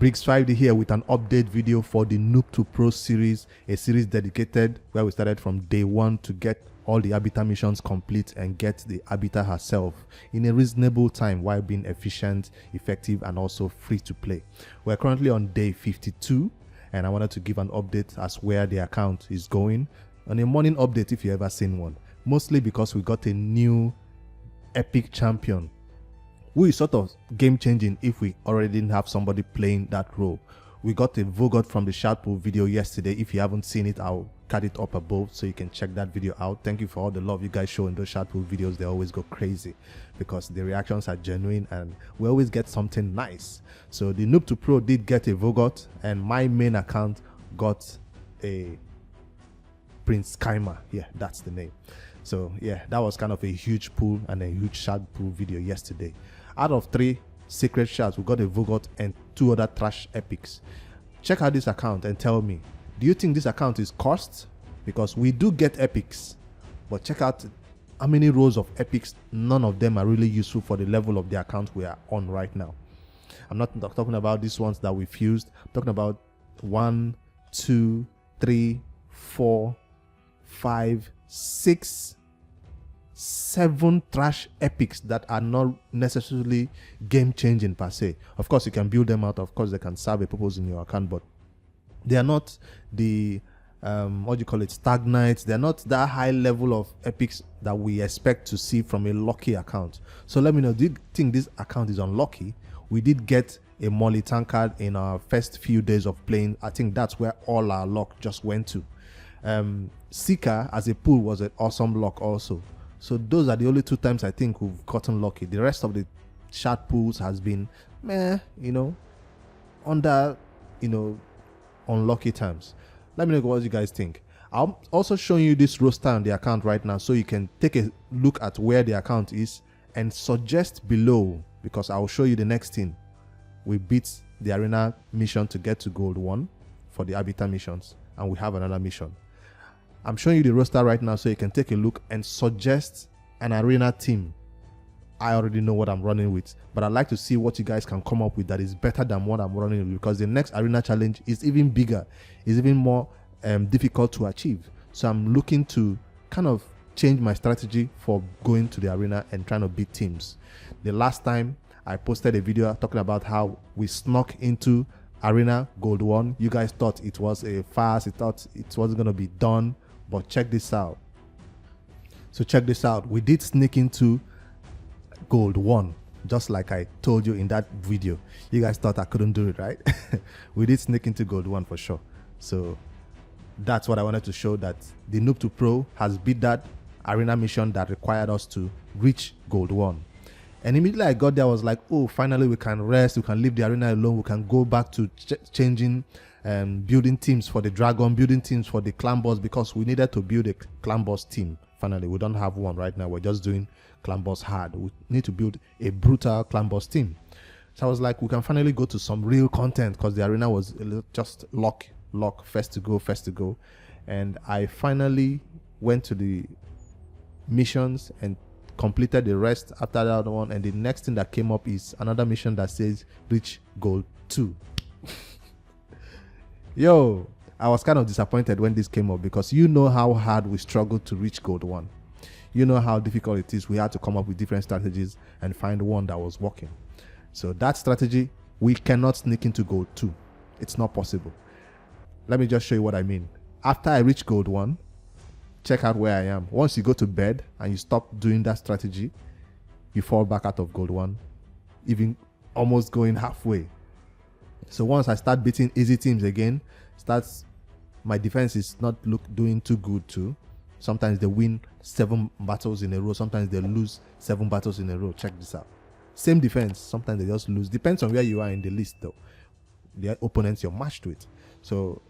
Briggs5D here with an update video for the Noob2Pro series, a series dedicated where we started from day one to get all the Abiter missions complete and get the Abiter herself in a reasonable time while being efficient, effective, and also free to play. We're currently on day 52 and I wanted to give an update as where the account is going. On a morning update if you ever seen one, mostly because we got a new epic champion who is sort of game changing if we already didn't have somebody playing that role. We got a Vogoth from the shout pool video yesterday. If you haven't seen it, I'll cut it up above so you can check that video out. Thank you for all the love you guys show in those shout pool videos. They always go crazy because the reactions are genuine and we always get something nice. So the Noob2Pro did get a Vogoth and my main account got a Prince Kaima. Yeah, that's the name. So yeah, that was kind of a huge pull and a huge shout pool video yesterday. Out of 3 secret shouts, we got a Vogoth and 2 other trash epics. Check out this account and tell me, do you think this account is cursed? Because we do get epics, but check out how many rows of epics. None of them are really useful for the level of the account we are on right now. I'm not talking about these ones that we fused. I'm talking about 1, 2, 3, 4, 5, 6, 7 trash epics that are not necessarily game changing per se. Of course you can build them out, of course they can serve a purpose in your account, but they are not the what do you call it, stagnates. They're not that high level of epics that we expect to see from a lucky account. So let me know, do you think this account is unlucky? We did get a Molly tankard in our first few days of playing. I think that's where all our luck just went to. Seeker as a pool was an awesome luck also. So those are the only 2 times I think we've gotten lucky. The rest of the shout pools has been meh, you know, under, you know, unlucky times. Let me know what you guys think. I'm also showing you this roster on the account right now so you can take a look at where the account is and suggest below, because I'll show you the next thing. We beat the arena mission to get to gold 1 for the Abiter missions, and we have another mission. I'm showing you the roster right now so you can take a look and suggest an arena team. I already know what I'm running with, but I'd like to see what you guys can come up with that is better than what I'm running with, because the next arena challenge is even bigger, is even more difficult to achieve. So I'm looking to kind of change my strategy for going to the arena and trying to beat teams. The last time I posted a video talking about how we snuck into arena gold 1. You guys thought it was a farce, you thought it wasn't going to be done, but check this out. So check this out, we did sneak into gold 1 just like I told you in that video. You guys thought I couldn't do it, right? We did sneak into gold 1 for sure. So that's what I wanted to show, that the Noob2Pro has beat that arena mission that required us to reach gold 1. And immediately I got there, I was like, oh, finally we can rest, we can leave the arena alone, we can go back to changing building teams for the dragon, building teams for the clan boss, because we needed to build a clan boss team. Finally, we don't have one right now, we're just doing clan boss hard. We need to build a brutal clan boss team. So I was like, we can finally go to some real content, because the arena was just lock, first to go. And I finally went to the missions and completed the rest after that one, and the next thing that came up is another mission that says reach gold 2. Yo, I was kind of disappointed when this came up, because you know how hard we struggled to reach gold 1. You know how difficult it is. We had to come up with different strategies and find one that was working. So that strategy, we cannot sneak into gold 2. It's not possible. Let me just show you what I mean. After I reach gold 1, check out where I am. Once you go to bed and you stop doing that strategy, you fall back out of gold 1, even almost going halfway. So once I start beating easy teams again, my defense is not doing too good too. Sometimes they win 7 battles in a row, sometimes they lose 7 battles in a row. Check this out. Same defense, sometimes they just lose. Depends on where you are in the list though, the opponents you're matched with. So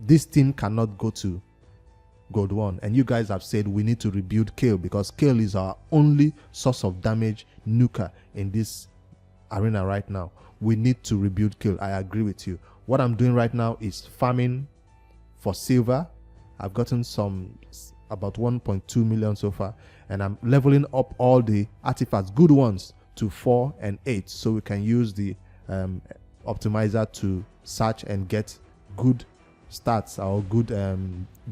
this team cannot go to gold 1, and you guys have said we need to rebuild Kale, because Kale is our only source of damage nuker in this arena right now. We need to rebuild Kale. I agree with you. What I'm doing right now is farming for silver. I've gotten about 1.2 million so far, and I'm leveling up all the artifacts, good ones, to 4 and 8, so we can use the optimizer to search and get good stats or good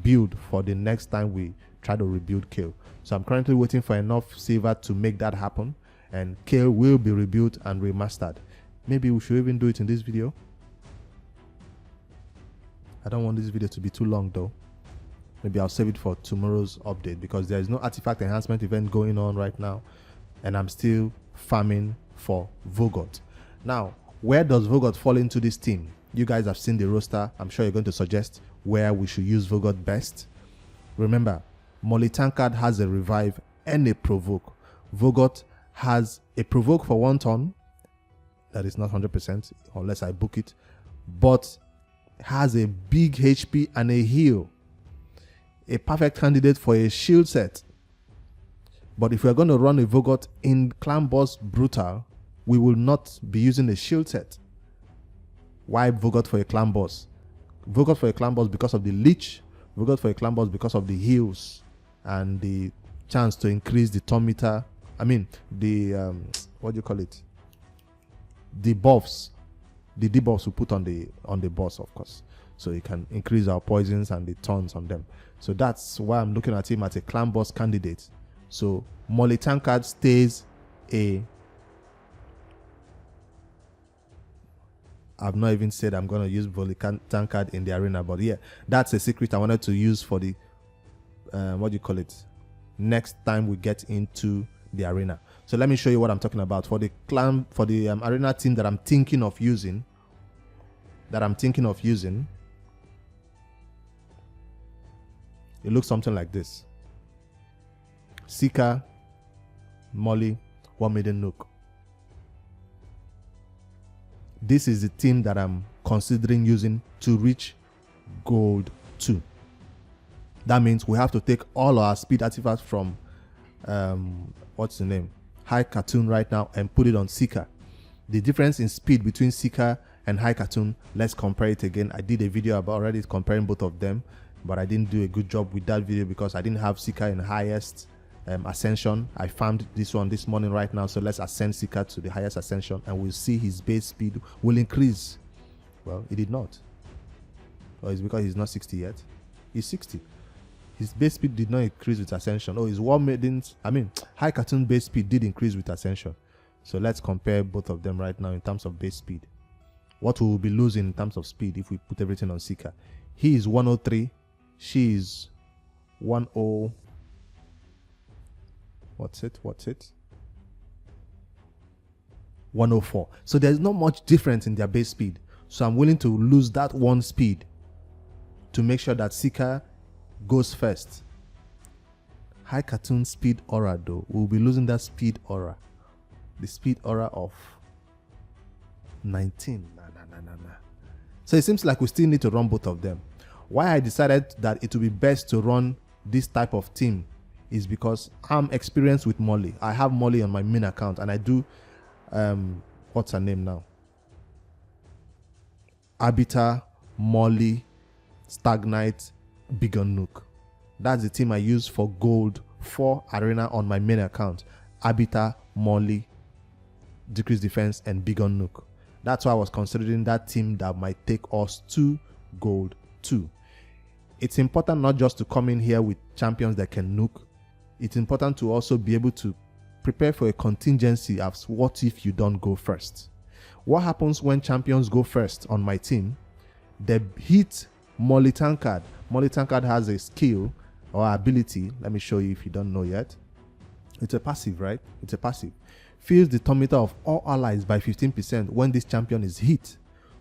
build for the next time we try to rebuild Kale. So I'm currently waiting for enough silver to make that happen, and Kale will be rebuilt and remastered. Maybe we should even do it in this video. I don't want this video to be too long though. Maybe I'll save it for tomorrow's update, because there is no artifact enhancement event going on right now, and I'm still farming for Vogoth. Now, where does Vogoth fall into this team? You guys have seen the roster. I'm sure you're going to suggest where we should use Vogoth best. Remember, Molly Tankard has a revive and a provoke. Vogoth has a provoke for 1 turn. That is not 100% unless I book it, but has a big HP and a heal. A perfect candidate for a shield set. But if we're going to run a Vogoth in Clan Boss Brutal, we will not be using a shield set. Why Vogoth for a Clan Boss? Vogoth for a Clan Boss because of the leech. Vogoth for a Clan Boss because of the heals and the chance to increase the turn meter. I mean, the what do you call it? The buffs, the debuffs we put on the boss, of course. So it can increase our poisons and the turns on them. So that's why I'm looking at him as a Clan Boss candidate. So Molly Tankard stays a... I've not even said I'm going to use Molly Tankard in the arena, but yeah, that's a secret I wanted to use for the what do you call it, next time we get into the arena. So let me show you what I'm talking about. For the clan, for the arena team that I'm thinking of using, it looks something like this: Seeker, Molly, 1 Maiden Nook. This is the team that I'm considering using to reach gold 2. That means we have to take all our speed artifacts from what's the name, High Khatun right now, and put it on Seeker. The difference in speed between Seeker and High Khatun, let's compare it again. I did a video about already comparing both of them, but I didn't do a good job with that video because I didn't have Seeker in highest ascension. I found this one this morning right now, so let's ascend Seeker to the highest ascension and we'll see his base speed will increase. Well, it did not. Or it's because he's not 60 yet. He's 60. His base speed did not increase with ascension. Oh, his War Maidens, I mean, High Khatun base speed did increase with ascension. So let's compare both of them right now in terms of base speed. What we will be losing in terms of speed if we put everything on Seeker. He is 103. She is 10. What's it? 104. So there's not much difference in their base speed. So I'm willing to lose that one speed to make sure that Seeker goes first. High Khatun speed aura though, we'll be losing that speed aura. The speed aura of 19. Nah. So it seems like we still need to run both of them. Why I decided that it would be best to run this type of team is because I'm experienced with Molly. I have Molly on my main account and I do what's her name now? Abiter, Molly, Stagnite, Big on Nook. That's the team I use for gold 4 arena on my main account. Abiter, Molly, decrease defense, and Big on Nook. That's why I was considering that team that might take us to gold 2. It's important not just to come in here with champions that can nuke. It's important to also be able to prepare for a contingency of what if you don't go first. What happens when champions go first on my team? They hit Molly Tankard. Molly Tankard has a skill or ability. Let me show you if you don't know yet. It's a passive, right? It's a passive. Fills the turn meter of all allies by 15% when this champion is hit.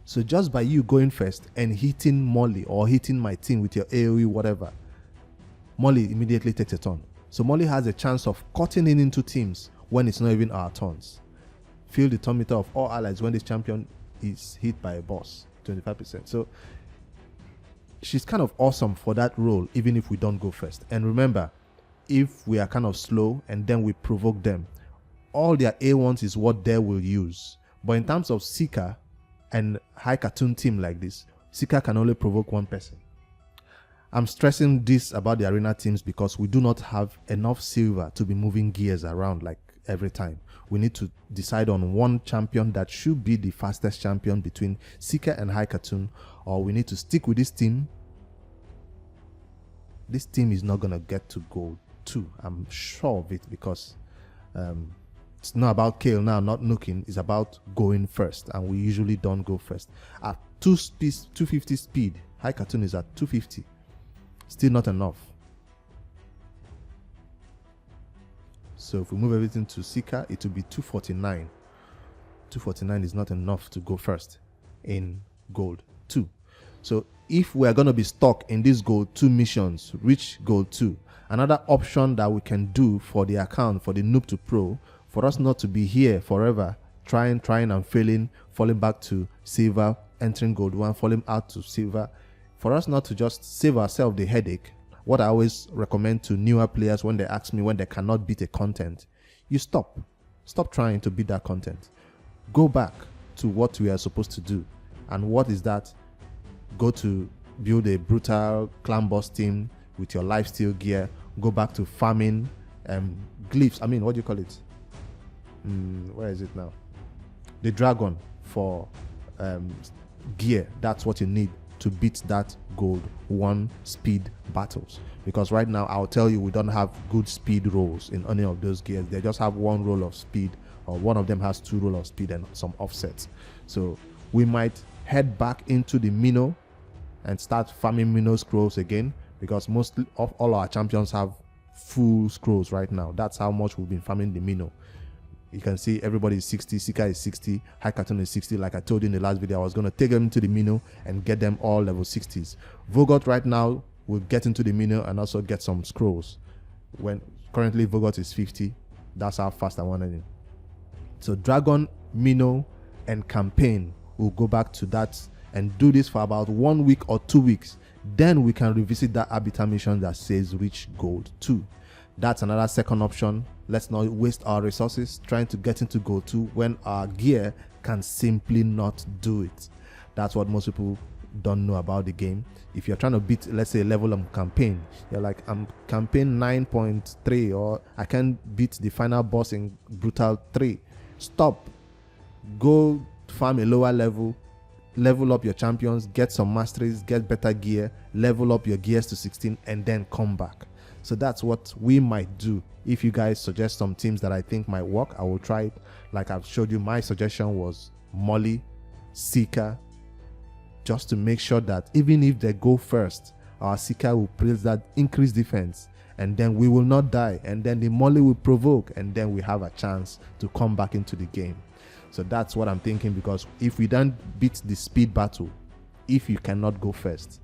So just by you going first and hitting Molly or hitting my team with your AoE whatever, Molly immediately takes a turn. So Molly has a chance of cutting in into teams when it's not even our turns. Fill the turn meter of all allies when this champion is hit by a boss, 25%. So she's kind of awesome for that role, even if we don't go first. And remember, if we are kind of slow and then we provoke them, all their A1s is what they will use. But in terms of Seeker and High Khatun team like this, Seeker can only provoke one person. I'm stressing this about the arena teams because we do not have enough silver to be moving gears around like every time. We need to decide on one champion that should be the fastest champion between Seeker and High Khatun, or we need to stick with this team. This team is not going to get to gold 2. I'm sure of it, because it's not about Kale now, not nooking. It's about going first, and we usually don't go first. At 250 speed, High Khatun is at 250. Still not enough. So if we move everything to Seeker, it will be 249. 249 is not enough to go first in gold 2. So if we're going to be stuck in these gold 2 missions, reach gold 2, another option that we can do for the account, for the Noob2Pro, for us not to be here forever, trying and failing, falling back to silver, entering gold 1, falling out to silver, for us not to just save ourselves the headache. What I always recommend to newer players when they ask me when they cannot beat a content, you stop trying to beat that content. Go back to what we are supposed to do. And what is that? Go to build a brutal clan boss team with your lifesteal gear. Go back to farming glyphs. I mean, what do you call it? Where is it now? The dragon for gear. That's what you need to beat that gold 1 speed battles. Because right now, I'll tell you, we don't have good speed rolls in any of those gears. They just have 1 roll of speed, or one of them has 2 roll of speed and some offsets. So we might head back into the Minnow and start farming Minnow scrolls again, because mostly of all our champions have full scrolls right now. That's how much we've been farming the Minnow. You can see everybody is 60, Seeker is 60, High Khatun is 60. Like I told you in the last video, I was going to take them to the Minnow and get them all level 60s. Vogoth right now will get into the Minnow and also get some scrolls. When currently Vogoth is 50, that's how fast I wanted him. So Dragon, Minnow, and Campaign will go back to that and do this for about 1 week or 2 weeks. Then we can revisit that Abiter mission that says reach gold 2. That's another second option. Let's not waste our resources trying to get into gold 2 when our gear can simply not do it. That's what most people don't know about the game. If you're trying to beat, let's say, a level of campaign, you're like, I'm campaign 9.3, or I can beat the final boss in brutal 3. Stop. Go farm a lower level, level up your champions, get some masteries, get better gear, level up your gears to 16, and then come back. So that's what we might do. If you guys suggest some teams that I think might work, I will try it. Like I've showed you, my suggestion was Molly, Seeker, just to make sure that even if they go first, our Seeker will place that increased defense, and then we will not die, and then the Molly will provoke, and then we have a chance to come back into the game. So that's what I'm thinking, because if we don't beat the speed battle, if you cannot go first,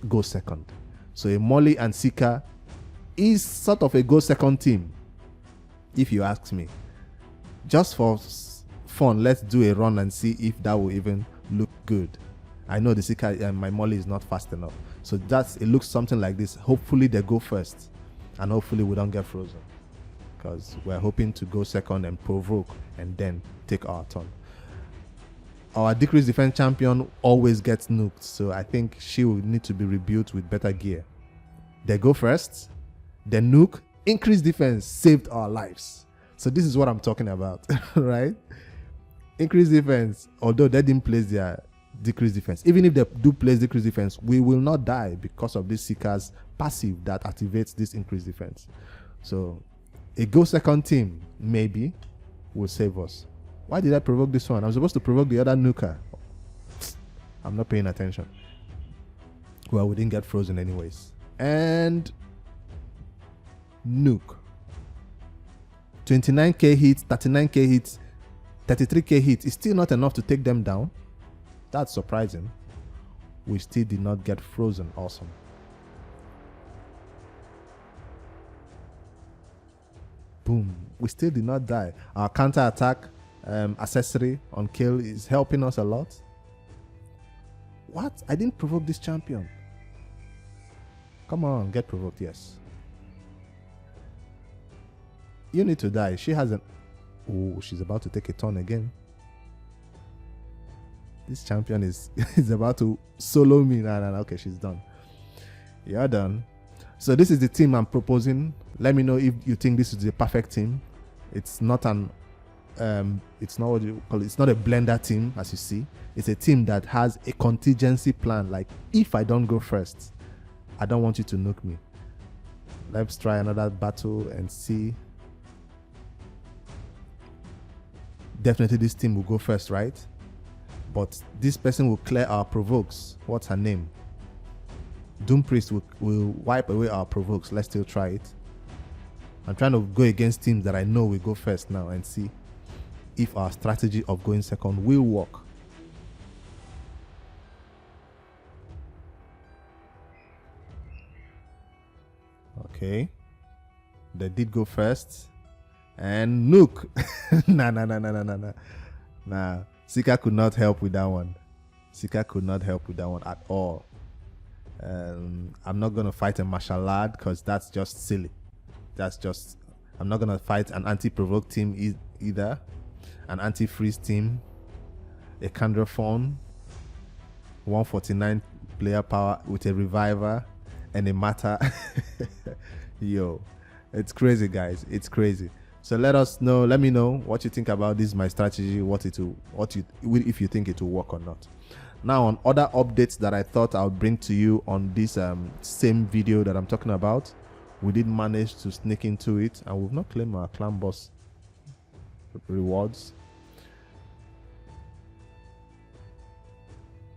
go second. So a Molly and Seeker is sort of a go second team, if you ask me. Just for fun, let's do a run and see if that will even look good. I know the Seeker and my Molly is not fast enough, so it looks something like this. Hopefully they go first, and hopefully we don't get frozen, because we're hoping to go second and provoke and then take our turn. Our decreased defense champion always gets nuked, so I think she will need to be rebuilt with better gear. They go first, the nuke, increased defense, saved our lives. So this is what I'm talking about, right? Increased defense, although they didn't place their decreased defense. Even if they do place decreased defense, we will not die because of this Seeker's passive that activates this increased defense. So a go second team maybe will save us. Why did I provoke this one? I'm supposed to provoke the other nuker. I'm not paying attention. Well, we didn't get frozen anyways. And nuke. 29k hits, 39k hits, 33k hits is still not enough to take them down. That's surprising. We still did not get frozen. Awesome. Boom. We still did not die. Our counter attack accessory on kill is helping us a lot. What? I didn't provoke this champion. Come on, get provoked. Yes. You need to die. She hasn't. Oh, she's about to take a turn again. This champion is about to solo me. No, okay, she's done. You're done. So this is the team I'm proposing. Let me know if you think this is the perfect team. It's not an it's not what you call it. It's not a blender team, as you see. It's a team that has a contingency plan. Like, if I don't go first, I don't want you to nuke me. Let's try another battle and see. Definitely this team will go first, right? But this person will clear our provokes. What's her name? Doom Priest will wipe away our provokes. Let's still try it. I'm trying to go against teams that I know will go first now and see if our strategy of going second will work. Okay. They did go first. And nuke. Nah. Sika could not help with that one. Sika could not help with that one at all. I'm not going to fight a martial lad because that's just silly. I'm not going to fight an anti-provoke team either. An anti-freeze team. A Candraphone. 149 player power with a reviver and a matter. Yo, it's crazy, guys. It's crazy. So let me know what you think about this, my strategy, if you think it will work or not. Now, on other updates that I thought I'll bring to you on this same video that I'm talking about, we did manage to sneak into it, and we've not claimed our clan boss rewards.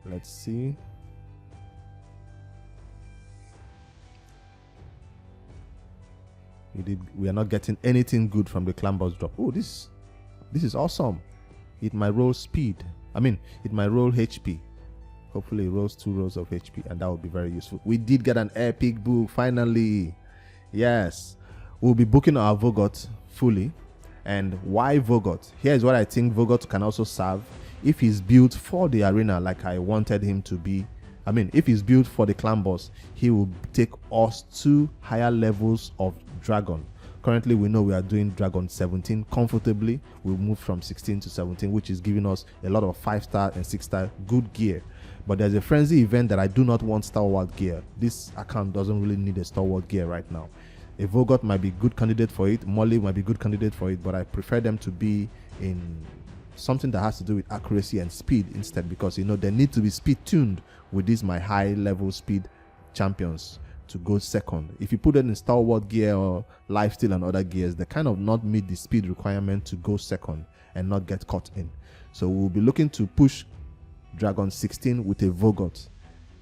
Let's see. We are not getting anything good from the clan boss drop. Oh, this is awesome. It might roll speed. It might roll HP. Hopefully it rolls 2 rows of HP, and that would be very useful. We did get an epic book finally. Yes, we'll be booking our Vogoth fully. And why Vogoth? Here's what I think Vogoth can also serve. If he's built for the arena like I wanted him to be, if he's built for the clan boss, he will take us to higher levels of dragon. Currently, we know we are doing dragon 17 comfortably. We'll move from 16 to 17, which is giving us a lot of 5-star and 6-star good gear. But there's a frenzy event that I do not want stalwart gear. This account doesn't really need a stalwart gear right now. A Vogoth might be a good candidate for it. Molly might be a good candidate for it, but I prefer them to be in something that has to do with accuracy and speed instead, because they need to be speed tuned with these my high level speed champions to go second. If you put it in stalwart gear or lifesteal and other gears, they kind of not meet the speed requirement to go second and not get caught in. So we'll be looking to push dragon 16 with a Vogoth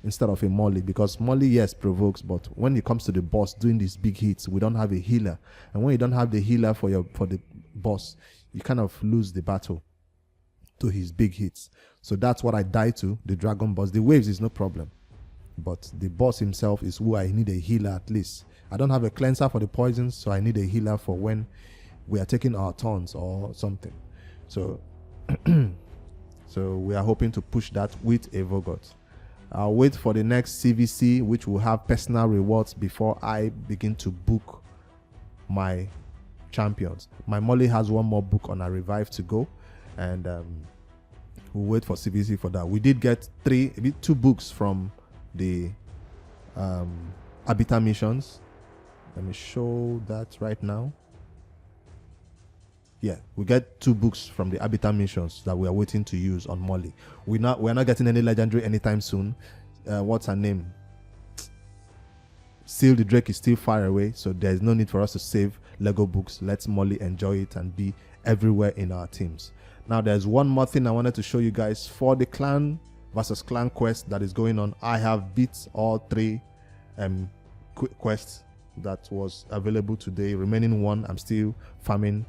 instead of a Molly, because Molly, yes, provokes, but when it comes to the boss doing these big hits, we don't have a healer, and when you don't have the healer for the boss, you kind of lose the battle to his big hits. So that's what I die to, the dragon boss. The waves is no problem, but the boss himself is who I need a healer at least. I don't have a cleanser for the poisons, so I need a healer for when we are taking our turns or something. So so we are hoping to push that with a Vogoth. I'll wait for the next CVC, which will have personal rewards, before I begin to book my champions. My Molly has one more book on a revive to go, and we'll wait for CVC for that. We did get 2 books from the Abiter missions. Let me show that right now. Yeah, we get 2 books from the Abiter missions that we are waiting to use on Molly. We're not getting any legendary anytime soon. What's her name? Seal the Drake is still far away, so there's no need for us to save Lego books. Let's Molly enjoy it and be everywhere in our teams. Now, there's one more thing I wanted to show you guys for the clan versus clan quest that is going on. I have beat all 3 quests that was available today. Remaining 1, I'm still farming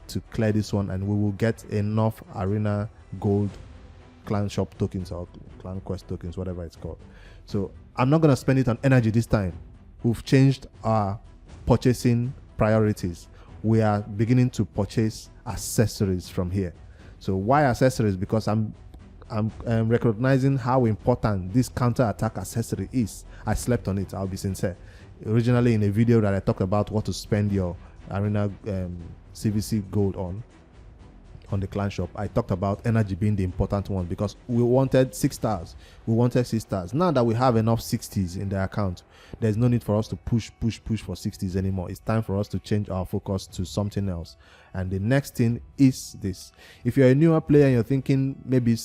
to clear this one, and we will get enough arena gold clan shop tokens or clan quest tokens, whatever it's called. So I'm not going to spend it on energy this time. We've changed our purchasing priorities. We are beginning to purchase accessories from here. So why accessories? Because I'm recognizing how important this counter attack accessory is. I slept on it, I'll be sincere. Originally in a video that I talked about what to spend your arena CVC gold on, on the clan shop, I talked about energy being the important one because we wanted 6 stars. We wanted 6 stars. Now that we have enough 60s in the account, there's no need for us to push for 60s anymore. It's time for us to change our focus to something else. And the next thing is this. If you're a newer player and you're thinking maybe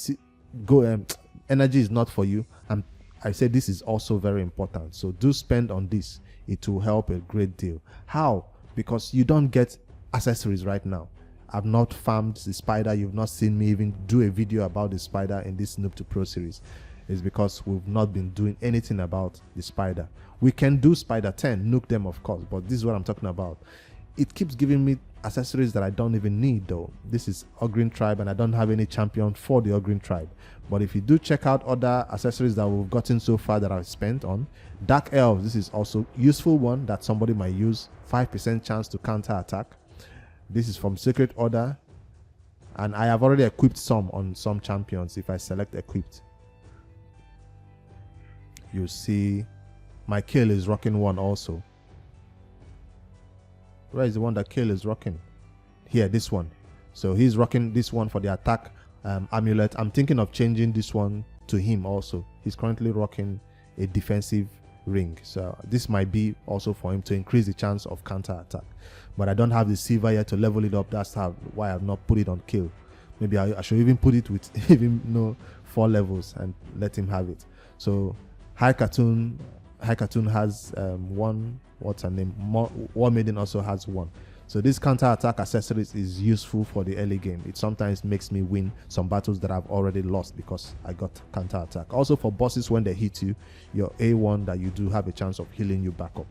energy is not for you, and I say this is also very important. So do spend on this. It will help a great deal. How? Because you don't get accessories right now. I've not farmed the spider. You've not seen me even do a video about the spider in this Noob2Pro series. It's because we've not been doing anything about the spider. We can do spider 10, nuke them of course, but this is what I'm talking about. It keeps giving me accessories that I don't even need though. This is Ogreen tribe and I don't have any champion for the Ogreen tribe. But if you do check out other accessories that we've gotten so far that I've spent on, Dark Elves, this is also useful one that somebody might use. 5% chance to counter attack. This is from Secret Order, and I have already equipped some on some champions. If I select equipped, you see my kill is rocking one also. Where is the one that kill is rocking? Here, this one. So he's rocking this one for the attack amulet. I'm thinking of changing this one to him also. He's currently rocking a defensive ring, so this might be also for him to increase the chance of counter attack. But I don't have the silver yet to level it up. That's why I've not put it on kill. Maybe I should even put it with even 4 levels and let him have it. So Khatun has one. What's her name? War Maiden also has one. So this counter attack accessories is useful for the early game. It sometimes makes me win some battles that I've already lost because I got counter attack. Also for bosses, when they hit you, your A1 that you do have a chance of healing you back up.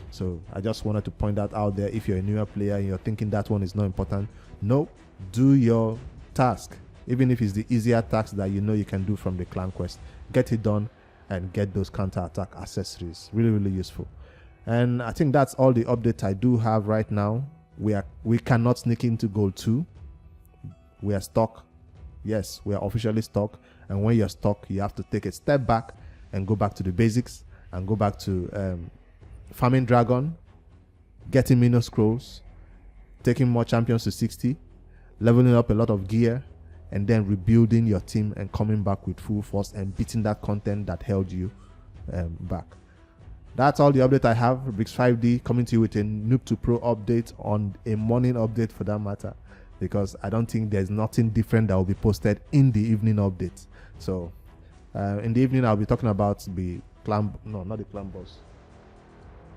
So I just wanted to point that out there. If you're a newer player and you're thinking that one is not important, no, do your task. Even if it's the easier task that you know you can do from the clan quest, get it done and get those counter attack accessories. Really, really useful. And I think that's all the updates I do have right now. We cannot sneak into gold 2. We are stuck. Yes, we are officially stuck. And when you're stuck, you have to take a step back and go back to the basics and go back to farming dragon, getting Mino scrolls, taking more champions to 60, leveling up a lot of gear, and then rebuilding your team and coming back with full force and beating that content that held you back. That's all the update I have. Bricks 5D coming to you with a Noob2Pro update on a morning update for that matter, because I don't think there's nothing different that will be posted in the evening update. So in the evening I'll be talking about the clan, no, not the clan boss.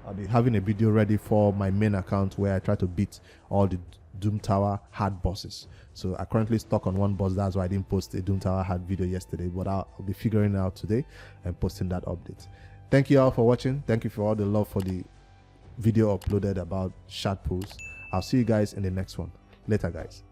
I'll be having a video ready for my main account where I try to beat all the Doom Tower hard bosses. So I currently stuck on one boss. That's why I didn't post a Doom Tower hard video yesterday, but I'll be figuring it out today and posting that update. Thank you all for watching. Thank you for all the love for the video uploaded about shard pools. I'll see you guys in the next one. Later, guys.